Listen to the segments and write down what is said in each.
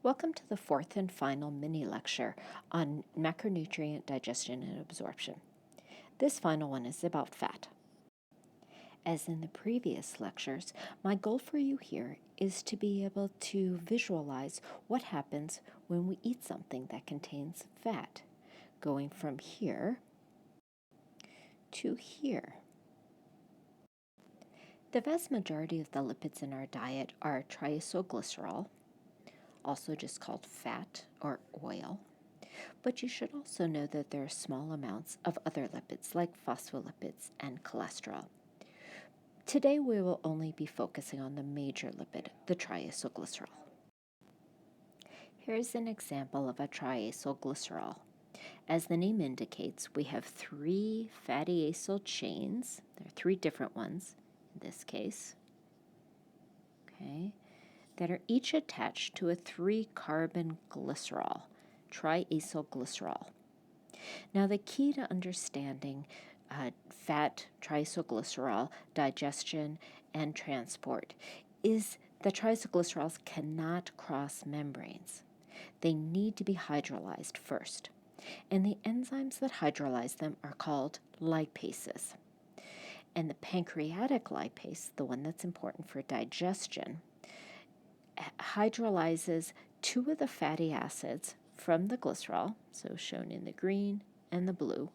Welcome to the fourth and final mini-lecture on macronutrient digestion and absorption. This final one is about fat. As in the previous lectures, my goal for you here is to be able to visualize what happens when we eat something that contains fat, going from here to here. The vast majority of the lipids in our diet are triacylglycerol, also just called fat or oil. But you should also know that there are small amounts of other lipids like phospholipids and cholesterol. Today we will only be focusing on the major lipid, the triacylglycerol. Here's an example of a triacylglycerol. As the name indicates, we have three fatty acyl chains. There are three different ones in this case, that are each attached to a 3-carbon glycerol, triacylglycerol. Now, the key to understanding fat, triacylglycerol, digestion, and transport is that triacylglycerols cannot cross membranes. They need to be hydrolyzed first, and the enzymes that hydrolyze them are called lipases. And the pancreatic lipase, the one that's important for digestion, hydrolyzes two of the fatty acids from the glycerol, so shown in the green and the blue,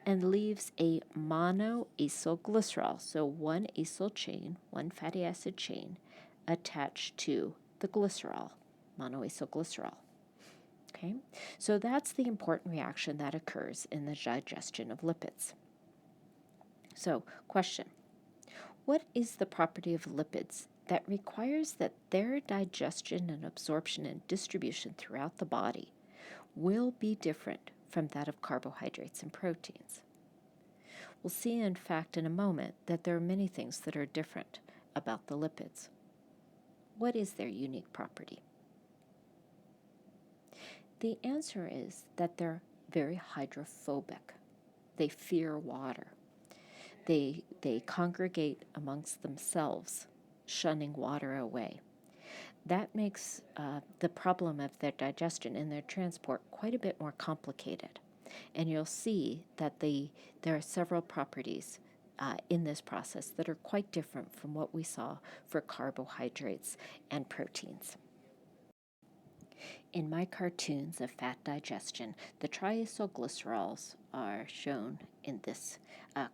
and leaves a monoacylglycerol, so one acyl chain, one fatty acid chain, attached to the glycerol, monoacylglycerol. Okay, so that's the important reaction that occurs in the digestion of lipids. So, question: what is the property of lipids that requires that their digestion and absorption and distribution throughout the body will be different from that of carbohydrates and proteins? We'll see, in fact, in a moment that there are many things that are different about the lipids. What is their unique property? The answer is that they're very hydrophobic. They fear water. They congregate amongst themselves, shunning water away. That makes the problem of their digestion and their transport quite a bit more complicated. And you'll see that there are several properties in this process that are quite different from what we saw for carbohydrates and proteins. In my cartoons of fat digestion, the triacylglycerols are shown in this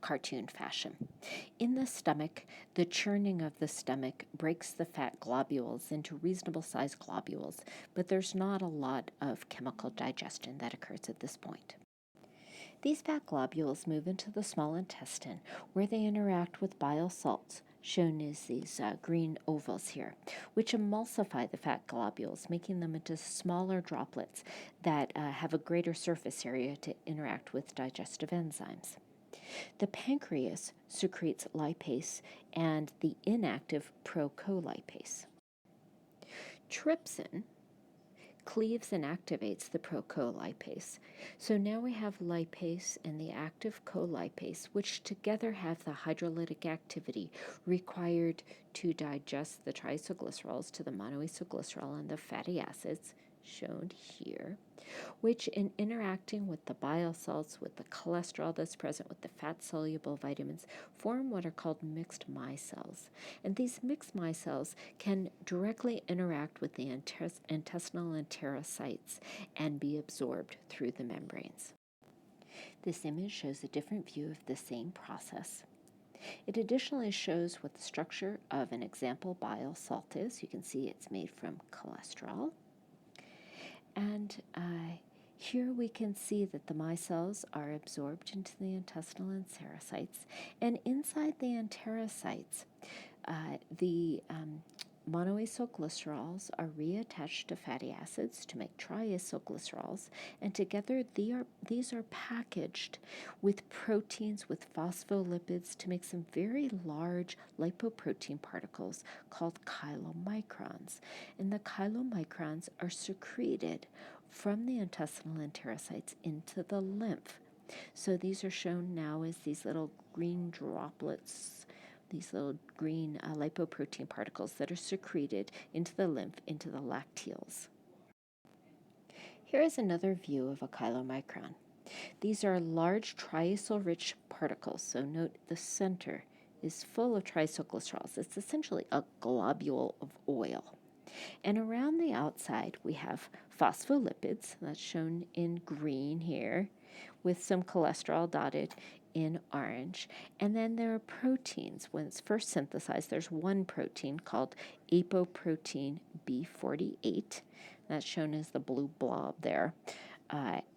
cartoon fashion. In the stomach, the churning of the stomach breaks the fat globules into reasonable sized globules, but there's not a lot of chemical digestion that occurs at this point. These fat globules move into the small intestine where they interact with bile salts, shown as these green ovals here, which emulsify the fat globules, making them into smaller droplets that have a greater surface area to interact with digestive enzymes. The pancreas secretes lipase and the inactive procolipase. Trypsin cleaves and activates the procolipase. So now we have lipase and the active colipase, which together have the hydrolytic activity required to digest the triacylglycerols to the monoacylglycerol and the fatty acids, shown here, which in interacting with the bile salts, with the cholesterol that's present, with the fat-soluble vitamins, form what are called mixed micelles. And these mixed micelles can directly interact with the intestinal enterocytes and be absorbed through the membranes. This image shows a different view of the same process. It additionally shows what the structure of an example bile salt is. You can see it's made from cholesterol. And here we can see that the micelles are absorbed into the intestinal enterocytes, and inside the enterocytes, the monoacylglycerols are reattached to fatty acids to make triacylglycerols, and together these are packaged with proteins, with phospholipids, to make some very large lipoprotein particles called chylomicrons. And the chylomicrons are secreted from the intestinal enterocytes into the lymph. So these are shown now as these little green droplets, these little green lipoprotein particles that are secreted into the lymph, into the lacteals. Here is another view of a chylomicron. These are large triacyl-rich particles, so note the center is full of triacylglycerols. It's essentially a globule of oil. And around the outside, we have phospholipids, that's shown in green here, with some cholesterol dotted in orange. And then there are proteins. When it's first synthesized, there's one protein called apoprotein B48. That's shown as the blue blob there.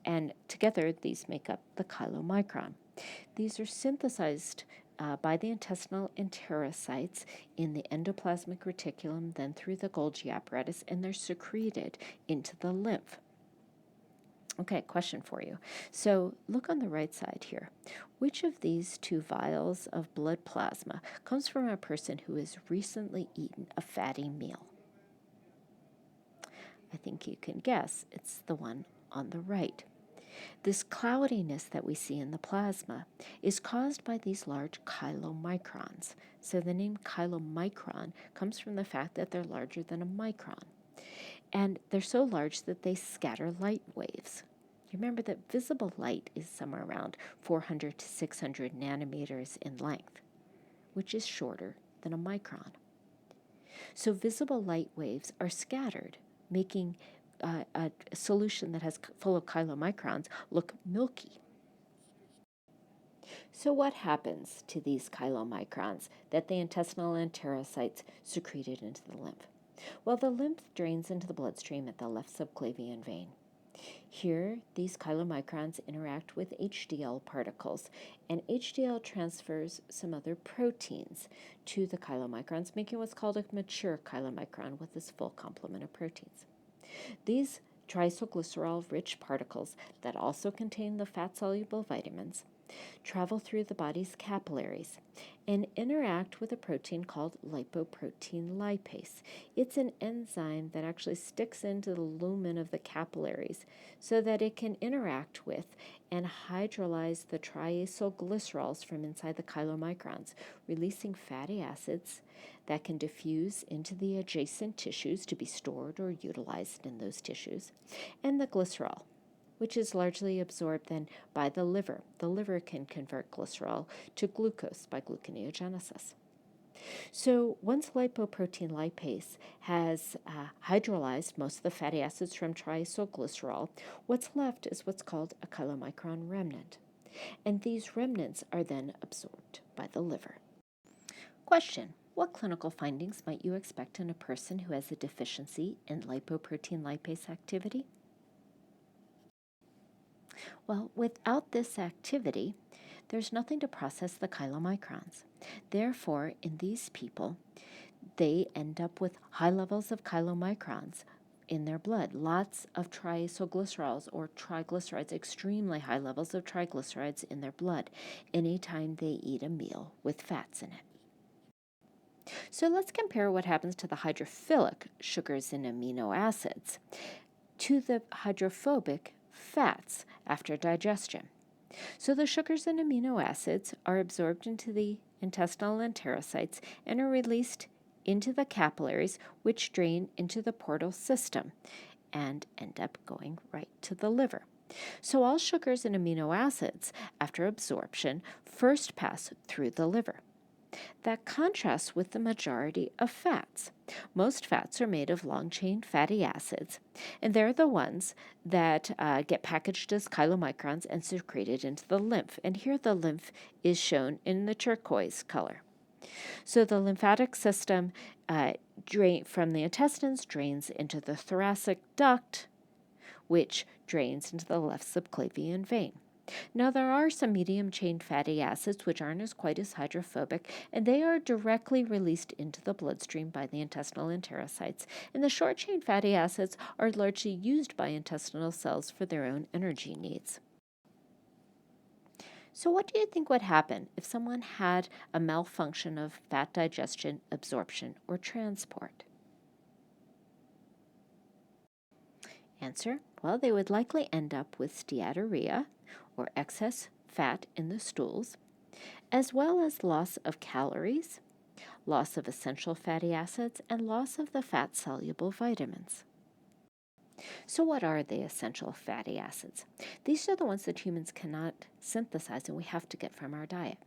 And together, these make up the chylomicron. These are synthesized by the intestinal enterocytes in the endoplasmic reticulum, then through the Golgi apparatus, and they're secreted into the lymph. Okay, question for you. So look on the right side here. Which of these two vials of blood plasma comes from a person who has recently eaten a fatty meal? I think you can guess it's the one on the right. This cloudiness that we see in the plasma is caused by these large chylomicrons. So the name chylomicron comes from the fact that they're larger than a micron. And they're so large that they scatter light waves. You remember that visible light is somewhere around 400 to 600 nanometers in length, which is shorter than a micron. So visible light waves are scattered, making a solution that has full of chylomicrons look milky. So what happens to these chylomicrons that the intestinal enterocytes secreted into the lymph? Well, the lymph drains into the bloodstream at the left subclavian vein. Here, these chylomicrons interact with HDL particles, and HDL transfers some other proteins to the chylomicrons, making what's called a mature chylomicron with this full complement of proteins. These triacylglycerol-rich particles that also contain the fat-soluble vitamins travel through the body's capillaries and interact with a protein called lipoprotein lipase. It's an enzyme that actually sticks into the lumen of the capillaries so that it can interact with and hydrolyze the triacylglycerols from inside the chylomicrons, releasing fatty acids that can diffuse into the adjacent tissues to be stored or utilized in those tissues, and the glycerol, which is largely absorbed then by the liver. The liver can convert glycerol to glucose by gluconeogenesis. So once lipoprotein lipase has hydrolyzed most of the fatty acids from triacylglycerol, what's left is what's called a chylomicron remnant. And these remnants are then absorbed by the liver. Question: what clinical findings might you expect in a person who has a deficiency in lipoprotein lipase activity? Well, without this activity, there's nothing to process the chylomicrons. Therefore, in these people, they end up with high levels of chylomicrons in their blood, lots of triacylglycerols or triglycerides, extremely high levels of triglycerides in their blood anytime they eat a meal with fats in it. So let's compare what happens to the hydrophilic sugars and amino acids to the hydrophobic fats after digestion. So the sugars and amino acids are absorbed into the intestinal enterocytes and are released into the capillaries, which drain into the portal system and end up going right to the liver. So all sugars and amino acids, after absorption, first pass through the liver. That contrasts with the majority of fats. Most fats are made of long-chain fatty acids, and they're the ones that get packaged as chylomicrons and secreted into the lymph. And here the lymph is shown in the turquoise color. So the lymphatic system from the intestines drains into the thoracic duct, which drains into the left subclavian vein. Now, there are some medium-chain fatty acids which aren't quite as hydrophobic, and they are directly released into the bloodstream by the intestinal enterocytes. And the short-chain fatty acids are largely used by intestinal cells for their own energy needs. So what do you think would happen if someone had a malfunction of fat digestion, absorption, or transport? Answer: well, they would likely end up with steatorrhea, or excess fat in the stools, as well as loss of calories, loss of essential fatty acids, and loss of the fat-soluble vitamins. So what are the essential fatty acids? These are the ones that humans cannot synthesize and we have to get from our diet.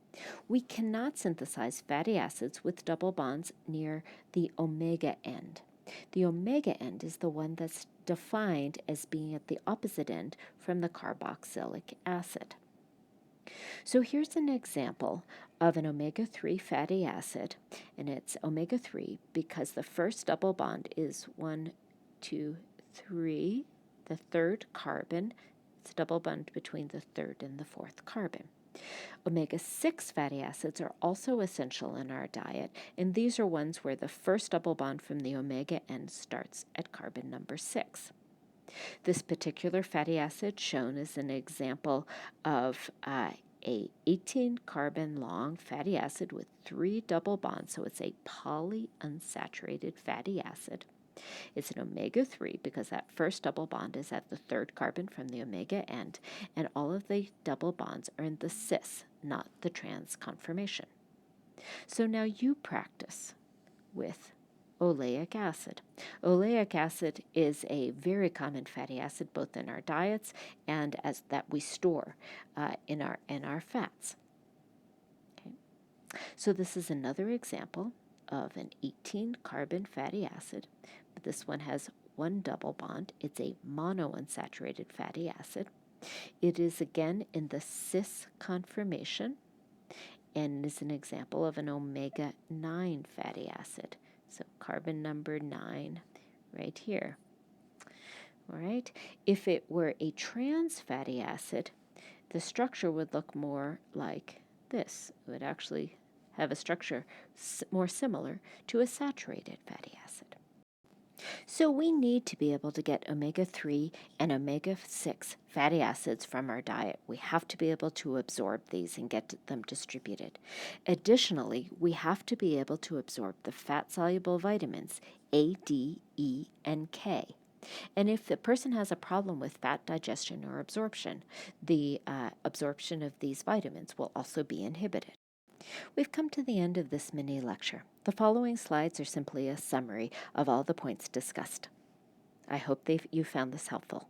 We cannot synthesize fatty acids with double bonds near the omega end. The omega end is the one that's defined as being at the opposite end from the carboxylic acid. So here's an example of an omega-3 fatty acid, and it's omega-3 because the first double bond is 1, 2, 3, the third carbon. It's a double bond between the third and the fourth carbon. Omega-6 fatty acids are also essential in our diet, and these are ones where the first double bond from the omega end starts at carbon number 6. This particular fatty acid shown is an example of a 18 carbon long fatty acid with 3 double bonds, so it's a polyunsaturated fatty acid. It's an omega-3 because that first double bond is at the third carbon from the omega end, and all of the double bonds are in the cis, not the trans conformation. So now you practice with oleic acid. Oleic acid is a very common fatty acid both in our diets and as that we store in our fats. Okay. So this is another example of an 18 carbon fatty acid, but this one has 1 double bond. It's a monounsaturated fatty acid. It is again in the cis conformation and is an example of an omega-9 fatty acid. So carbon number 9 right here. All right. If it were a trans fatty acid, the structure would look more like this. It would actually have a structure more similar to a saturated fatty acid. So we need to be able to get omega-3 and omega-6 fatty acids from our diet. We have to be able to absorb these and get them distributed. Additionally, we have to be able to absorb the fat-soluble vitamins A, D, E, and K. And if the person has a problem with fat digestion or absorption, the absorption of these vitamins will also be inhibited. We've come to the end of this mini lecture. The following slides are simply a summary of all the points discussed. I hope you found this helpful.